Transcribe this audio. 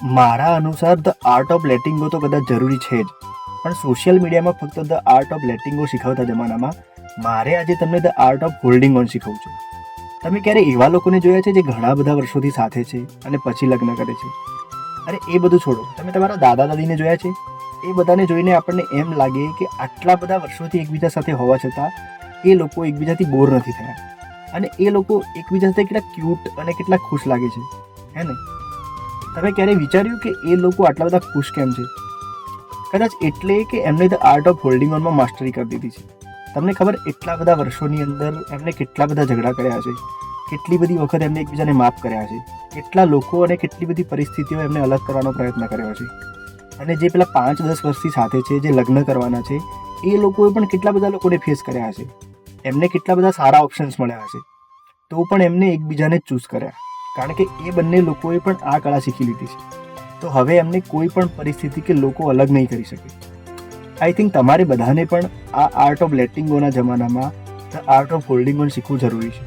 મારા અનુસાર the art of letting go તો કદાચ જરૂરી છે જ, પણ સોશિયલ મીડિયામાં ફક્ત the art of letting go શીખવતા જમાનામાં મારે આજે તમને the art of holding on શીખવું છું. તમે ક્યારે એવા લોકોને જોયા છે જે ઘણા બધા વર્ષોથી સાથે છે અને પછી લગ્ન કરે છે? અરે એ બધું છોડો, તમે તમારા દાદા દાદીને જોયા છે? એ બધાને જોઈને આપણને એમ લાગે કે આટલા બધા વર્ષોથી એકબીજા સાથે હોવા છતાં એ લોકો એકબીજાથી બોર નથી થયા, અને એ લોકો એકબીજા સાથે કેટલા ક્યુટ અને કેટલા ખુશ લાગે છે, હે ને? તમે ક્યારે વિચાર્યું કે એ લોકો આટલા બધા ખુશ કેમ છે? કદાચ એટલે કે એમને ધ આર્ટ ઓફ હોલ્ડિંગ ઓનમાં માસ્ટરી કરી દીધી છે. તમને ખબર એટલા બધા વર્ષોની અંદર એમને કેટલા બધા ઝઘડા કર્યા છે, કેટલી બધી વખત એમને એકબીજાને માફ કર્યા છે, કેટલા લોકો અને કેટલી બધી પરિસ્થિતિઓ એમને અલગ કરવાનો પ્રયત્ન કર્યો છે. અને જે પેલા 5-10 વર્ષથી સાથે છે, જે લગ્ન કરવાના છે, એ લોકોએ પણ કેટલા બધા લોકોને ફેસ કર્યા હશે, એમને કેટલા બધા સારા ઓપ્શન્સ મળ્યા હશે, તો પણ એમને એકબીજાને જ ચૂઝ કર્યા, કારણ કે એ બંને લોકોએ પણ આ કળા શીખી લીધી છે. તો હવે એમને કોઈ પણ પરિસ્થિતિ કે લોકો અલગ નહીં કરી શકે. આઈ થિંક તમારે બધાને પણ આ આર્ટ ઓફ લેટિંગ ગોના જમાનામાં the art of holding on શીખવું જરૂરી છે.